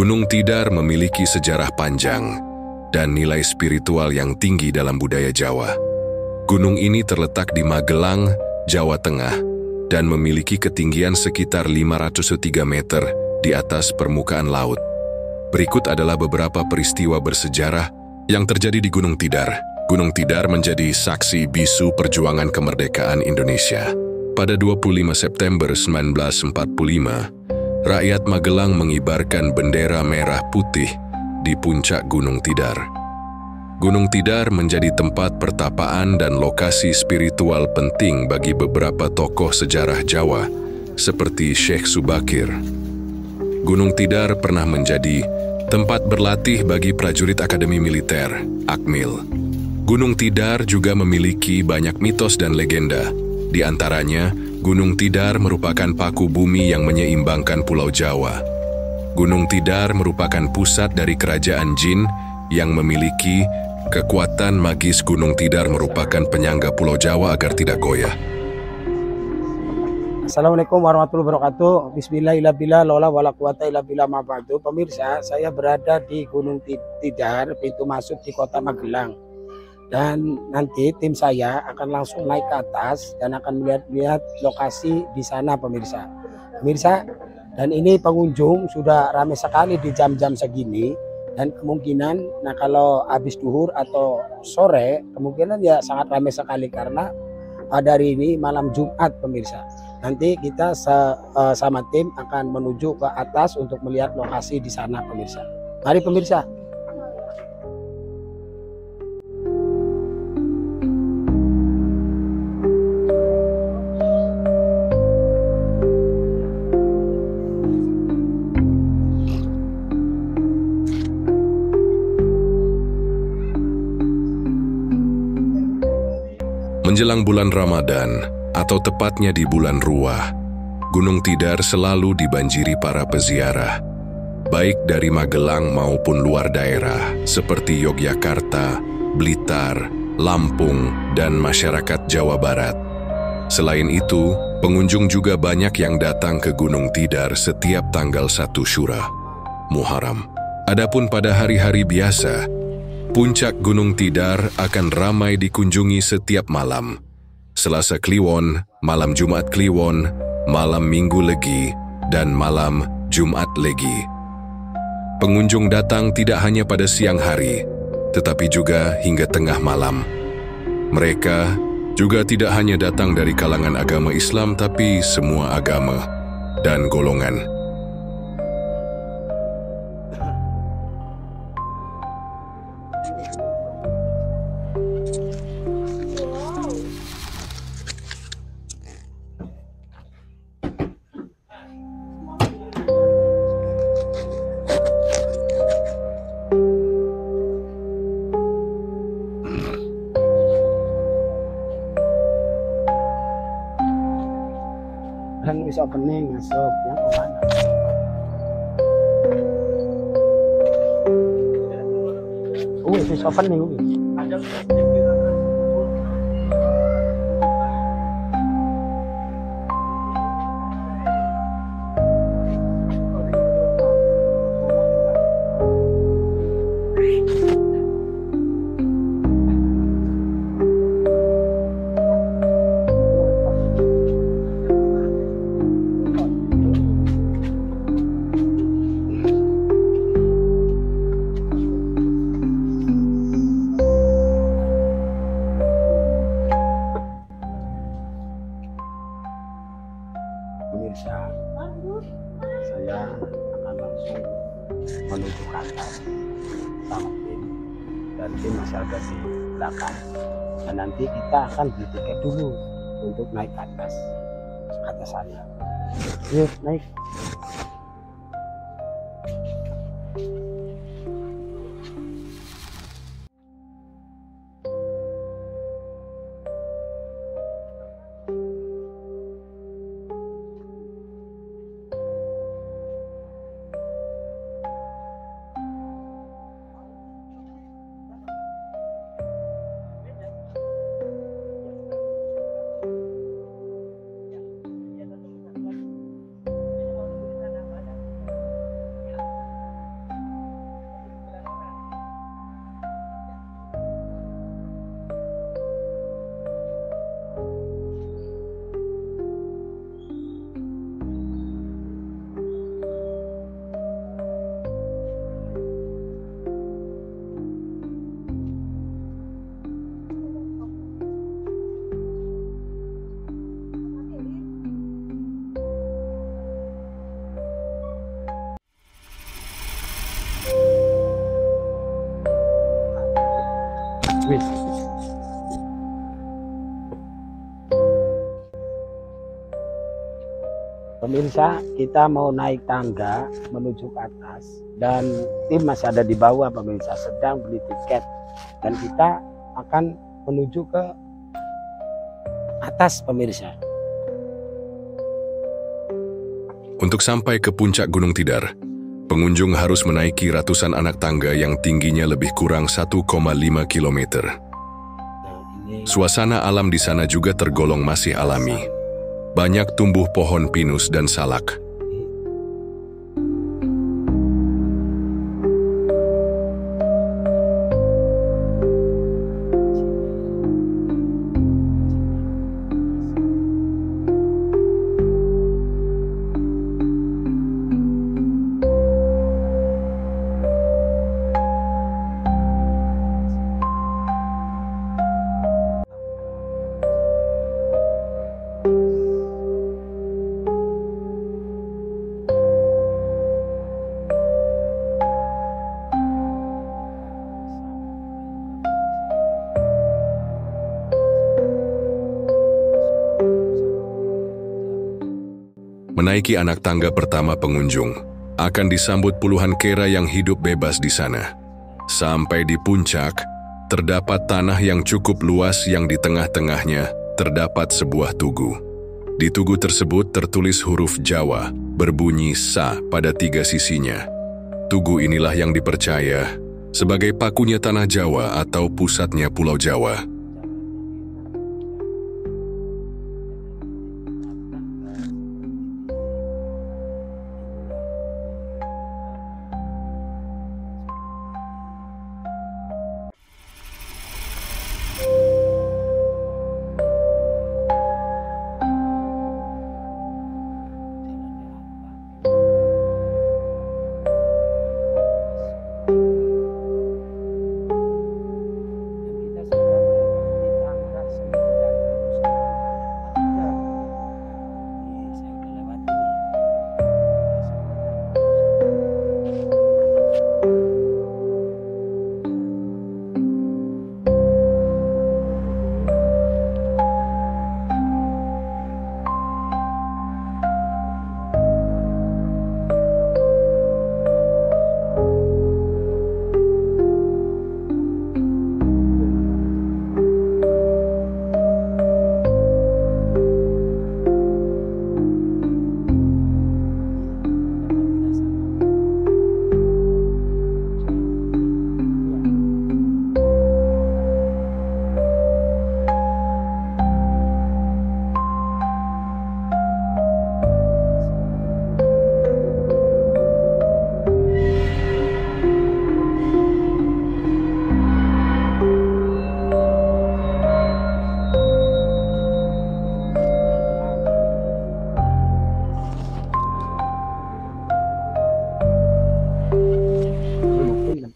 Gunung Tidar memiliki sejarah panjang dan nilai spiritual yang tinggi dalam budaya Jawa. Gunung ini terletak di Magelang, Jawa Tengah, dan memiliki ketinggian sekitar 503 meter di atas permukaan laut. Berikut adalah beberapa peristiwa bersejarah yang terjadi di Gunung Tidar. Gunung Tidar menjadi saksi bisu perjuangan kemerdekaan Indonesia. Pada 25 September 1945, rakyat Magelang mengibarkan bendera merah putih di puncak Gunung Tidar. Gunung Tidar menjadi tempat pertapaan dan lokasi spiritual penting bagi beberapa tokoh sejarah Jawa, seperti Syekh Subakir. Gunung Tidar pernah menjadi tempat berlatih bagi prajurit Akademi Militer, Akmil. Gunung Tidar juga memiliki banyak mitos dan legenda. Di antaranya, Gunung Tidar merupakan paku bumi yang menyeimbangkan Pulau Jawa. Gunung Tidar merupakan pusat dari kerajaan jin yang memiliki kekuatan magis. Gunung Tidar merupakan penyangga Pulau Jawa agar tidak goyah. Assalamualaikum warahmatullahi wabarakatuh. Bismillahirrahmanirrahim. Lola wala quwata illa billah ma ba'du. Pemirsa, saya berada di Gunung Tidar, pintu masuk di Kota Magelang. Dan nanti tim saya akan langsung naik ke atas dan akan melihat lokasi di sana, pemirsa. Pemirsa, dan ini pengunjung sudah ramai sekali di jam-jam segini. Dan kemungkinan, nah kalau habis duhur atau sore, kemungkinan ya sangat ramai sekali karena pada hari ini malam Jumat, pemirsa. Nanti kita sama tim akan menuju ke atas untuk melihat lokasi di sana, pemirsa. Mari pemirsa. Menjelang bulan Ramadan, atau tepatnya di bulan Ruah, Gunung Tidar selalu dibanjiri para peziarah, baik dari Magelang maupun luar daerah, seperti Yogyakarta, Blitar, Lampung, dan masyarakat Jawa Barat. Selain itu, pengunjung juga banyak yang datang ke Gunung Tidar setiap tanggal 1 Syura, Muharram. Adapun pada hari-hari biasa, puncak Gunung Tidar akan ramai dikunjungi setiap malam. Selasa Kliwon, malam Jumat Kliwon, malam Minggu Legi, dan malam Jumat Legi. Pengunjung datang tidak hanya pada siang hari, tetapi juga hingga tengah malam. Mereka juga tidak hanya datang dari kalangan agama Islam, tapi semua agama dan golongan. Dan bisa opening masuk yang mana? Bisa opening. Pemirsa, saya akan langsung menuju ke atas sama tim, dan tim masih ada di belakang. Dan nanti kita akan beli tiket dulu untuk naik ke atas sana. Yuk naik. Wih. Pemirsa, kita mau naik tangga menuju ke atas dan tim masih ada di bawah, pemirsa sedang beli tiket dan kita akan menuju ke atas, pemirsa. Untuk sampai ke puncak Gunung Tidar, pengunjung harus menaiki ratusan anak tangga yang tingginya lebih kurang 1,5 km. Suasana alam di sana juga tergolong masih alami. Banyak tumbuh pohon pinus dan salak. Menaiki anak tangga pertama pengunjung, akan disambut puluhan kera yang hidup bebas di sana. Sampai di puncak, terdapat tanah yang cukup luas yang di tengah-tengahnya terdapat sebuah tugu. Di tugu tersebut tertulis huruf Jawa, berbunyi sa pada 3 sisinya. Tugu inilah yang dipercaya sebagai pakunya tanah Jawa atau pusatnya Pulau Jawa.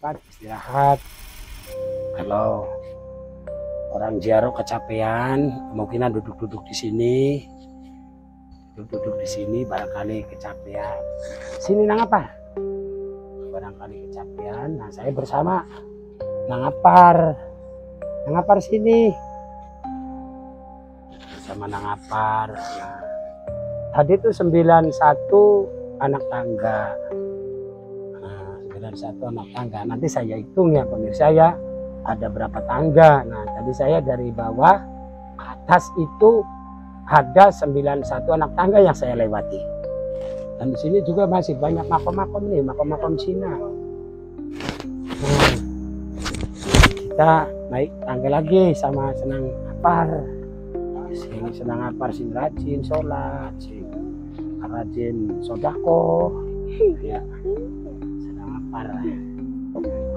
Istirahat. Kalau orang ziarah kecapean, kemungkinan duduk-duduk di sini. Duduk-duduk di sini barangkali kecapean. Sini nangapar. Barangkali kecapean. Nah, saya bersama nangapar. Nangapar sini. Bersama nangapar. Nah, tadi itu 91 anak tangga. Satu anak tangga. Nanti saya hitung ya pemirsa ya, ada berapa tangga. Nah, tadi saya dari bawah ke atas itu ada 91 anak tangga yang saya lewati. Dan di sini juga masih banyak makam-makam nih, makam-makam Cina. Nah, kita naik tangga lagi sama senang apar. Sing senang apar, sing rajin sholat, sing rajin sodako. Ya.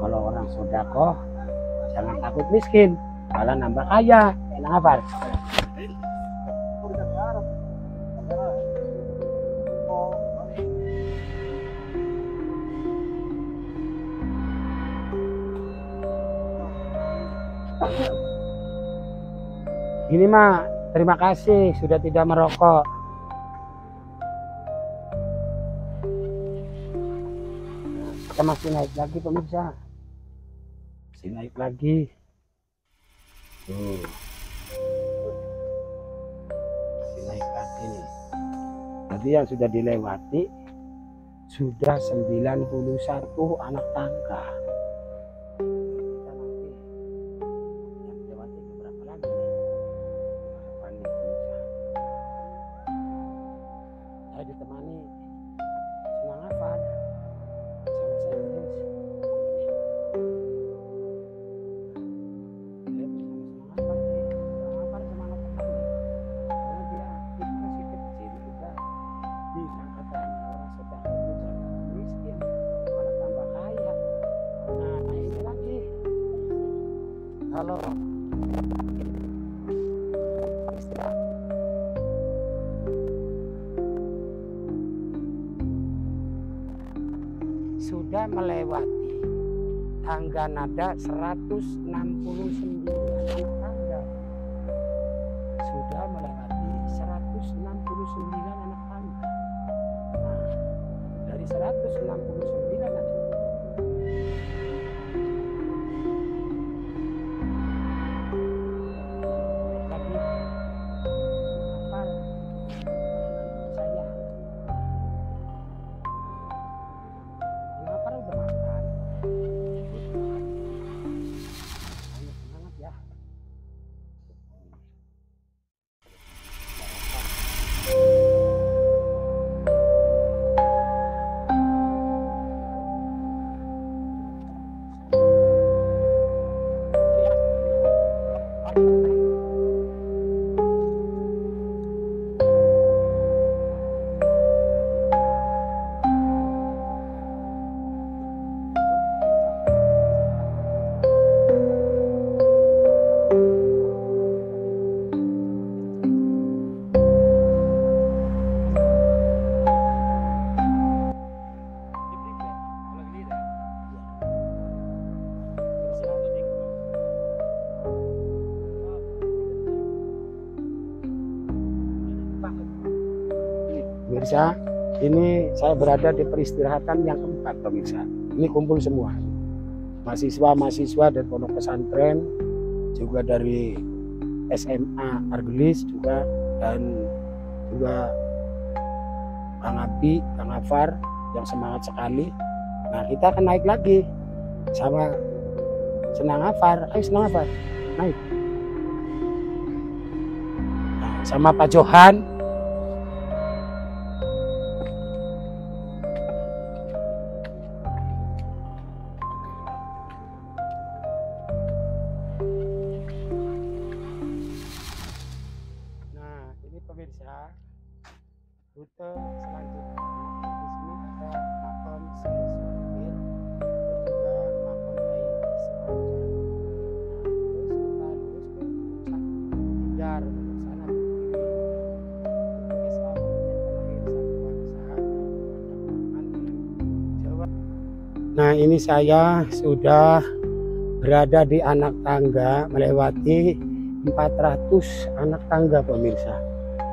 Kalau orang sodako jangan takut miskin, malah nambah kaya. Enak apa? Ini mah terima kasih sudah tidak merokok. Kita masih naik lagi pemirsa, masih naik lagi. Tuh. Naik lagi nih. Tadi yang sudah dilewati sudah 91 anak tangga. Kita nanti yang dilewati beberapa lagi nih. Harapannya pemirsa. Saya ditemani Senang Afan sama saya terus. Saya bersama Senang Afan nih. Senang Afan semangat sekali. Karena dia itu masih kecil sudah disangkakan orang sedang berusaha miskin malah tambah kaya. Nah ini lagi kalau sudah melewati tangga nada 169 anak tangga, sudah melewati 169 anak tangga. Nah, dari 169 anak lagi apa saya kenapa udah makan. Ayo semangat ya. Pemirsa, ini saya berada di peristirahatan yang keempat pemirsa. Ini kumpul semua mahasiswa-mahasiswa dari pondok pesantren, juga dari SMA Argelis juga, dan juga Kang Abi, Kang Afar yang semangat sekali. Nah kita akan naik lagi sama Senang Afar. Ayo Senang Afar, naik. Nah, sama Pak Johan. Pemirsa, rute selanjutnya di sini ada makam Syekh Sukir dan juga makam Kiai Semanjang. Nah, terus kita lurus ke puncak Tidar ke sana berdiri untuk Islam yang terlahir satu bangsa Jawa. Nah ini saya sudah berada di anak tangga melewati 400 anak tangga pemirsa.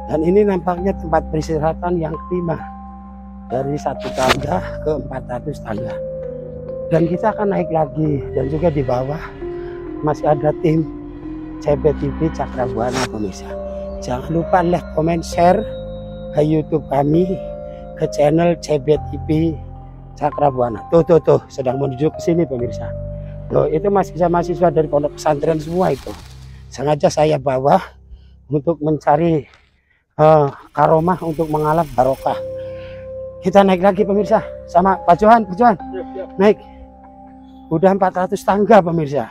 Dan ini nampaknya tempat peristirahatan yang kelima dari 1 tangga ke 400 tangga. Dan kita akan naik lagi, dan juga di bawah masih ada tim CB TV Cakrabuana pemirsa. Jangan lupa like, comment, share ke YouTube kami, ke channel CB TV Cakrabuana. Tuh sedang menuju ke sini pemirsa. Tuh itu mahasiswa dari pondok pesantren semua itu. Sengaja saya bawa untuk mencari karomah, untuk mengalap barokah. Kita naik lagi pemirsa sama Pak Johan. Naik udah 400 tangga pemirsa,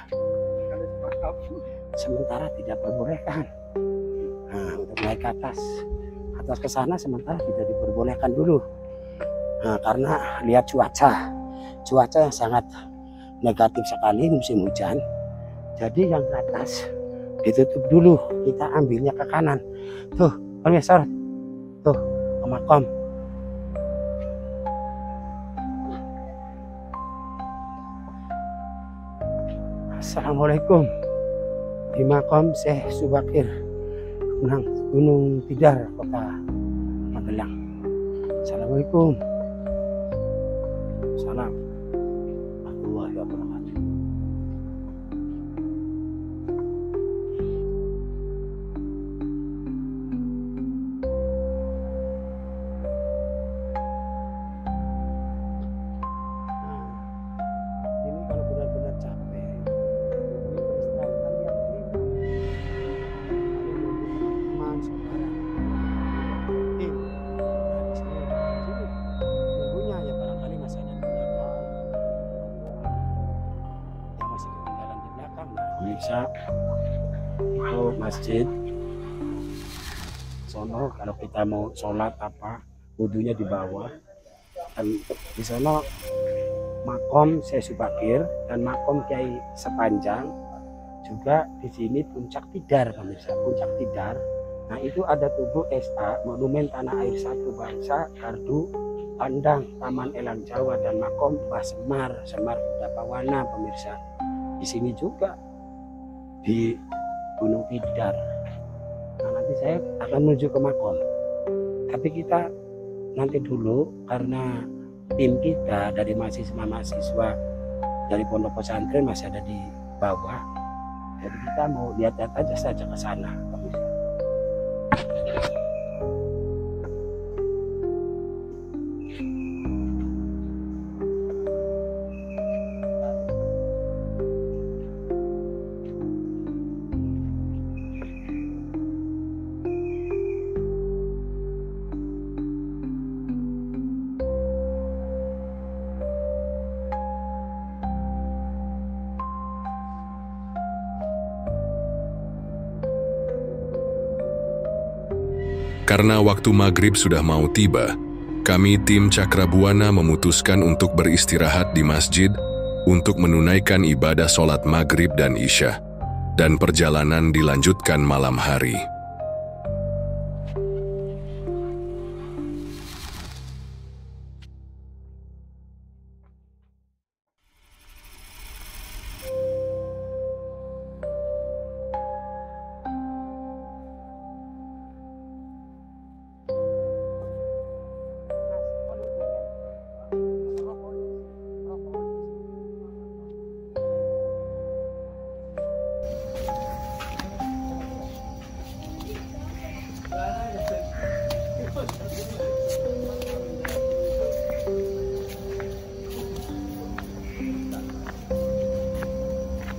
sementara tidak diperbolehkan. Nah, untuk naik ke atas ke sana sementara tidak diperbolehkan dulu. Nah, karena lihat cuaca yang sangat negatif sekali musim hujan, jadi yang ke atas ditutup dulu, kita ambilnya ke kanan. Tuh pemirsa, tuh ke makam. Assalamualaikum. Di makam Syekh Subakir Gunung Tidar, Kota Magelang. Assalamualaikum. Salam warahmatullahi wabarakatuh. pemirsa, itu masjid sono. Kalau kita mau sholat apa, wudhunya di bawah. Dan di sono makom Syekh Subakir dan makom Kiai Sepanjang. Juga di sini Puncak Tidar, pemirsa, Puncak Tidar. Nah, itu ada tugu SA, Monumen Tanah Air Satu Bangsa, Gardu Pandang, Taman Elang Jawa, dan makom Mbah Semar, Semar Dapawana, pemirsa. Di sini juga di Gunung Tidar. Nah, nanti saya akan menuju ke makom. Tapi kita nanti dulu, karena tim kita dari mahasiswa dari pondok pesantren masih ada di bawah. Jadi kita mau lihat-lihat aja saja ke sana, pemirsa. Karena waktu maghrib sudah mau tiba, kami tim Cakrabuana memutuskan untuk beristirahat di masjid untuk menunaikan ibadah sholat maghrib dan isya, dan perjalanan dilanjutkan malam hari.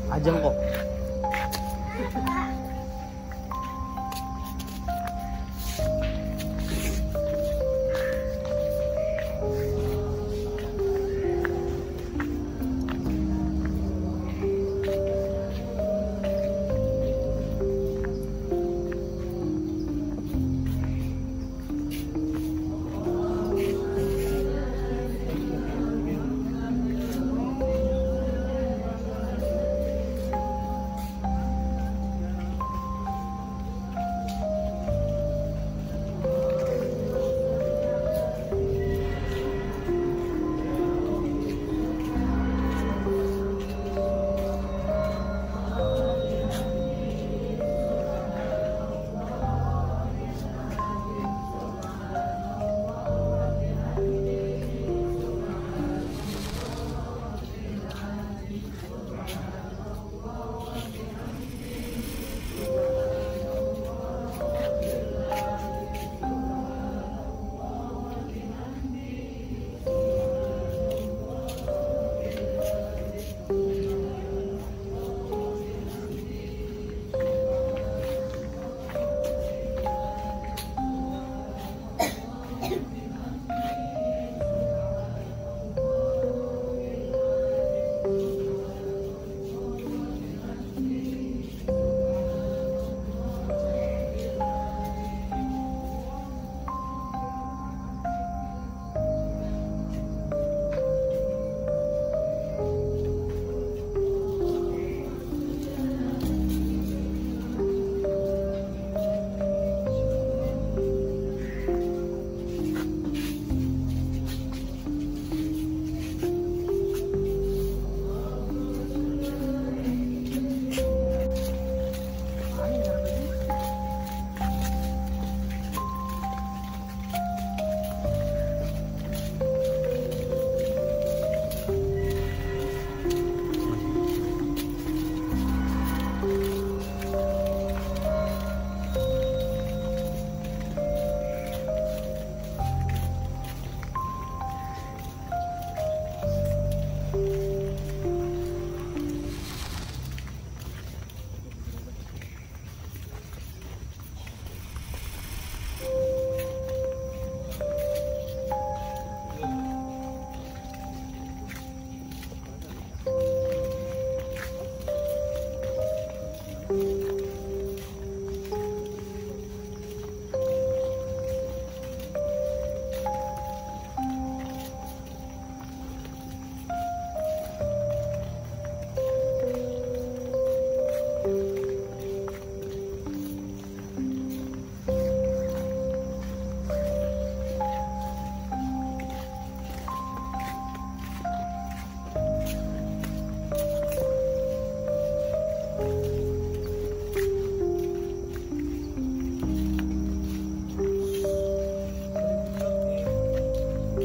Ajeng kok.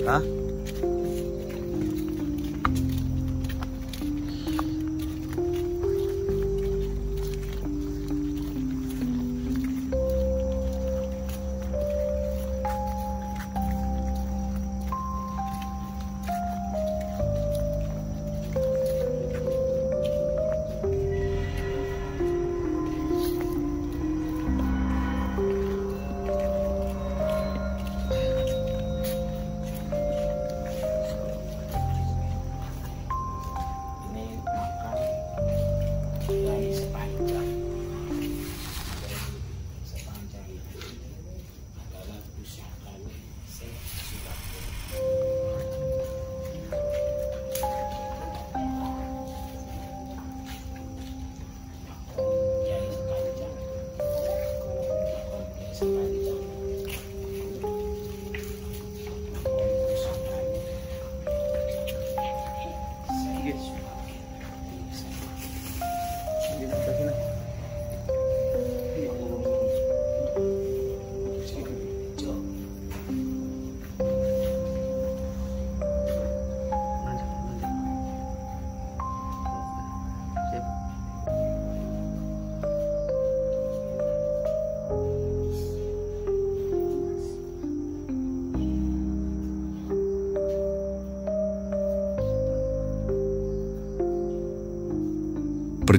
Hah?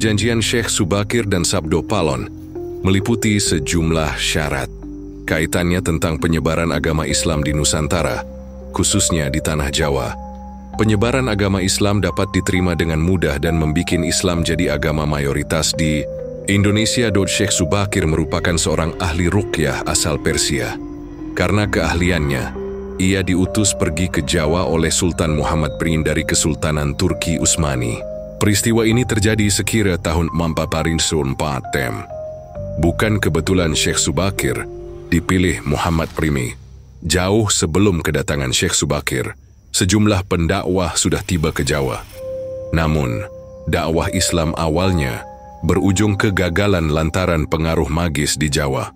Perjanjian Syekh Subakir dan Sabdo Palon meliputi sejumlah syarat. Kaitannya tentang penyebaran agama Islam di Nusantara, khususnya di Tanah Jawa. Penyebaran agama Islam dapat diterima dengan mudah dan membuat Islam jadi agama mayoritas di Indonesia. Syekh Subakir merupakan seorang ahli ruqyah asal Persia. Karena keahliannya, ia diutus pergi ke Jawa oleh Sultan Muhammad Prin dari Kesultanan Turki Utsmani. Peristiwa ini terjadi sekira tahun 1404. Bukan kebetulan Syekh Subakir dipilih Muhammad Primi. Jauh sebelum kedatangan Syekh Subakir, sejumlah pendakwah sudah tiba ke Jawa. Namun, dakwah Islam awalnya berujung kegagalan lantaran pengaruh magis di Jawa.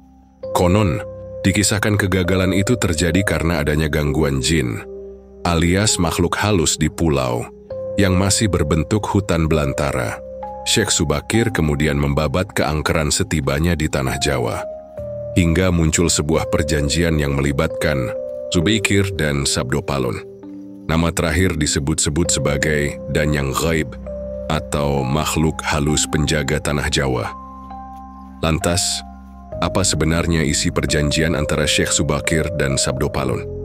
Konon, dikisahkan kegagalan itu terjadi karena adanya gangguan jin, alias makhluk halus di pulau yang masih berbentuk hutan belantara. Syekh Subakir kemudian membabat keangkeran setibanya di Tanah Jawa, hingga muncul sebuah perjanjian yang melibatkan Subakir dan Sabdo Palon. Nama terakhir disebut-sebut sebagai Danyang Ghaib atau makhluk halus penjaga Tanah Jawa. Lantas, apa sebenarnya isi perjanjian antara Syekh Subakir dan Sabdo Palon?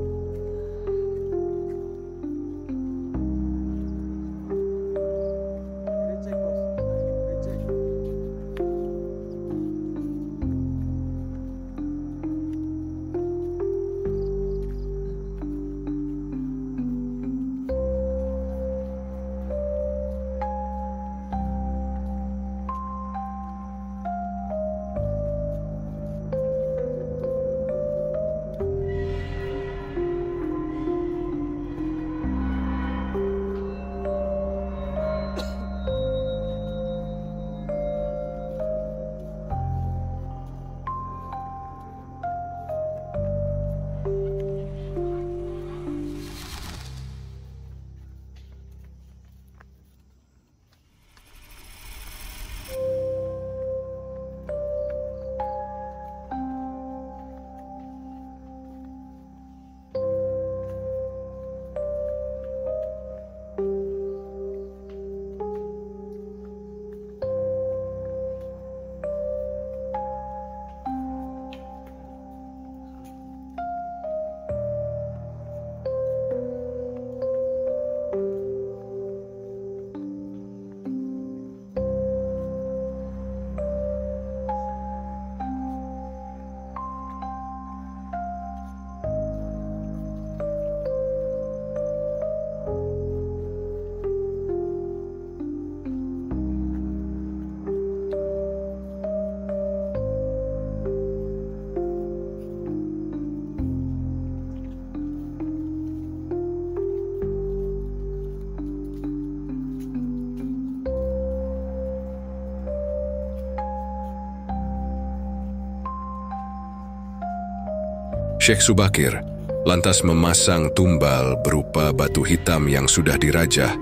Syekh Subakir lantas memasang tumbal berupa batu hitam yang sudah dirajah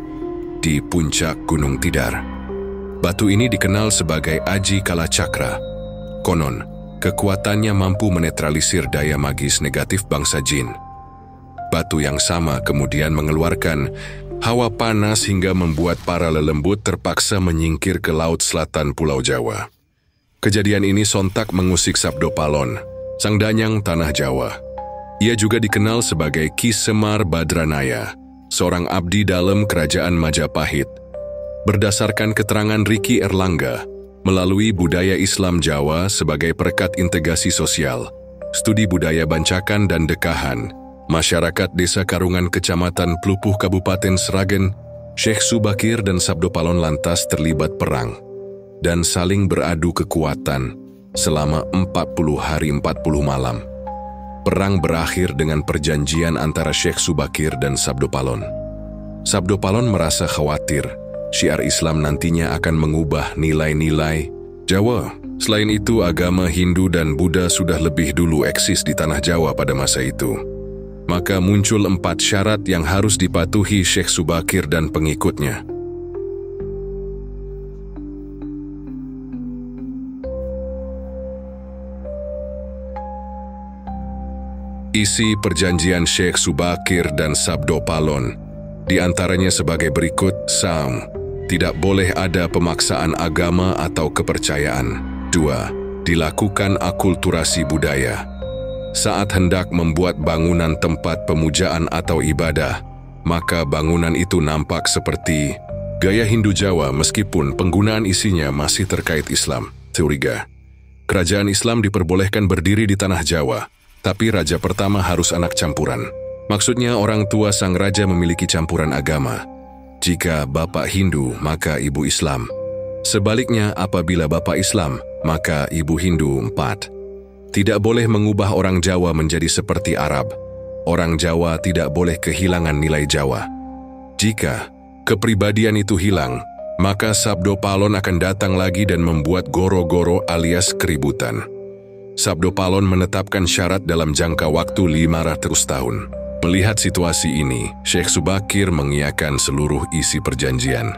di puncak Gunung Tidar. Batu ini dikenal sebagai Aji Kalacakra. Konon, kekuatannya mampu menetralisir daya magis negatif bangsa jin. Batu yang sama kemudian mengeluarkan hawa panas hingga membuat para lelembut terpaksa menyingkir ke laut selatan Pulau Jawa. Kejadian ini sontak mengusik Sabdo Palon, sang danyang tanah Jawa. Ia juga dikenal sebagai Ki Semar Badranaya, seorang abdi dalam kerajaan Majapahit. Berdasarkan keterangan Riki Erlangga, melalui budaya Islam Jawa sebagai perekat integrasi sosial, studi budaya Bancakan dan Dekahan, masyarakat Desa Karungan Kecamatan Plupuh Kabupaten Sragen, Syekh Subakir dan Sabdo Palon lantas terlibat perang dan saling beradu kekuatan selama 40 hari 40 malam. Perang berakhir dengan perjanjian antara Syekh Subakir dan Sabdo Palon. Sabdo Palon merasa khawatir syiar Islam nantinya akan mengubah nilai-nilai Jawa. Selain itu, agama Hindu dan Buddha sudah lebih dulu eksis di tanah Jawa pada masa itu. Maka muncul 4 syarat yang harus dipatuhi Syekh Subakir dan pengikutnya. Isi perjanjian Syekh Subakir dan Sabdo Palon diantaranya sebagai berikut. Sam, tidak boleh ada pemaksaan agama atau kepercayaan. 2. Dilakukan akulturasi budaya. Saat hendak membuat bangunan tempat pemujaan atau ibadah, maka bangunan itu nampak seperti gaya Hindu Jawa meskipun penggunaan isinya masih terkait Islam. 3. Kerajaan Islam diperbolehkan berdiri di tanah Jawa, tapi raja pertama harus anak campuran. Maksudnya orang tua sang raja memiliki campuran agama. Jika bapak Hindu, maka ibu Islam. Sebaliknya, apabila bapak Islam, maka ibu Hindu. 4. Tidak boleh mengubah orang Jawa menjadi seperti Arab. Orang Jawa tidak boleh kehilangan nilai Jawa. Jika kepribadian itu hilang, maka Sabdo Palon akan datang lagi dan membuat goro-goro alias keributan. Sabdo Palon menetapkan syarat dalam jangka waktu 500 tahun. Melihat situasi ini, Syekh Subakir mengiyakan seluruh isi perjanjian.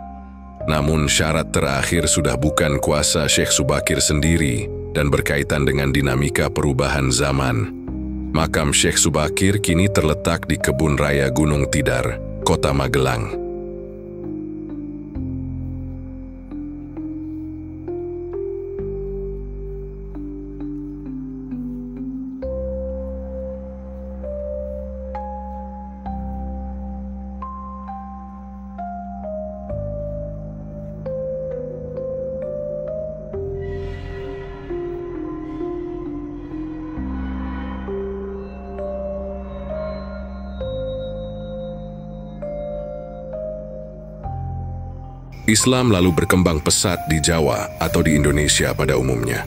Namun syarat terakhir sudah bukan kuasa Syekh Subakir sendiri dan berkaitan dengan dinamika perubahan zaman. Makam Syekh Subakir kini terletak di Kebun Raya Gunung Tidar, Kota Magelang. Islam lalu berkembang pesat di Jawa atau di Indonesia pada umumnya.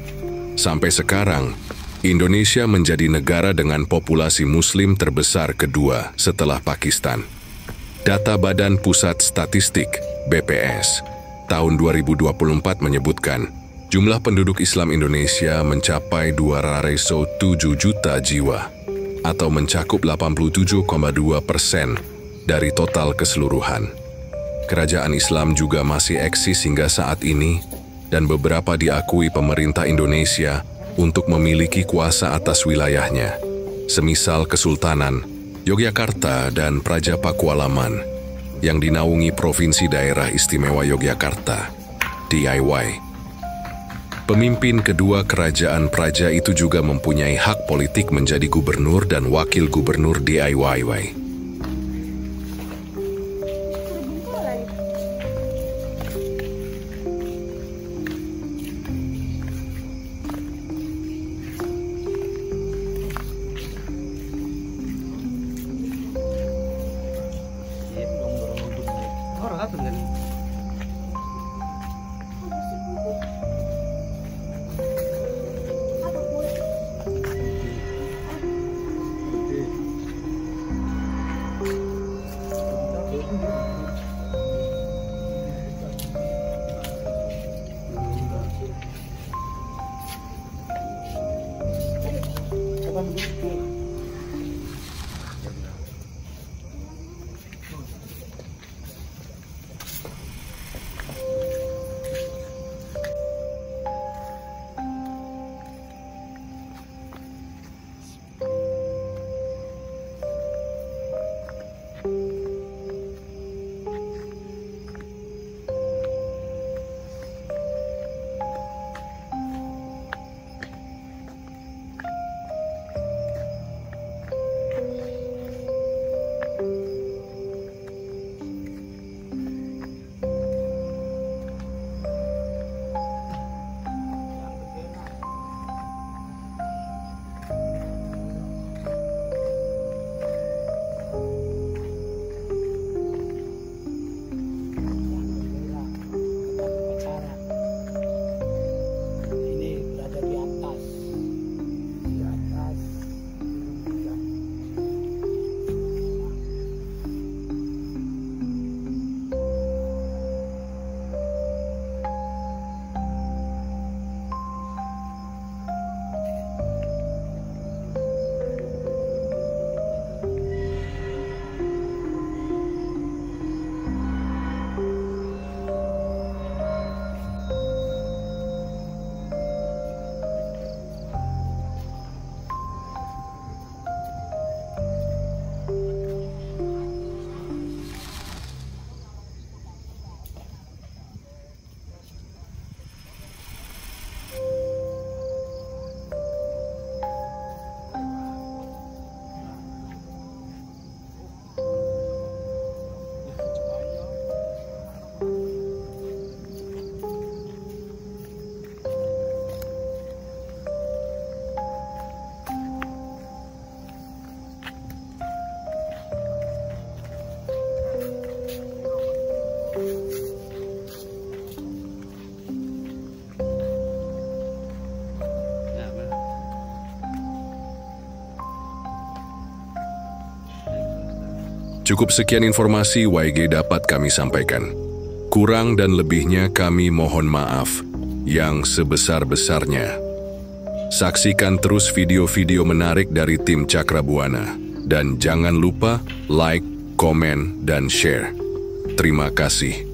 Sampai sekarang, Indonesia menjadi negara dengan populasi Muslim terbesar kedua setelah Pakistan. Data Badan Pusat Statistik (BPS) tahun 2024 menyebutkan jumlah penduduk Islam Indonesia mencapai 207 juta jiwa atau mencakup 87,2% dari total keseluruhan. Kerajaan Islam juga masih eksis hingga saat ini dan beberapa diakui pemerintah Indonesia untuk memiliki kuasa atas wilayahnya, semisal Kesultanan Yogyakarta dan Praja Pakualaman yang dinaungi Provinsi Daerah Istimewa Yogyakarta, DIY. Pemimpin kedua kerajaan praja itu juga mempunyai hak politik menjadi gubernur dan wakil gubernur DIY. Cukup sekian informasi YG dapat kami sampaikan. Kurang dan lebihnya kami mohon maaf yang sebesar-besarnya. Saksikan terus video-video menarik dari tim Cakrabuana. Dan jangan lupa like, komen, dan share. Terima kasih.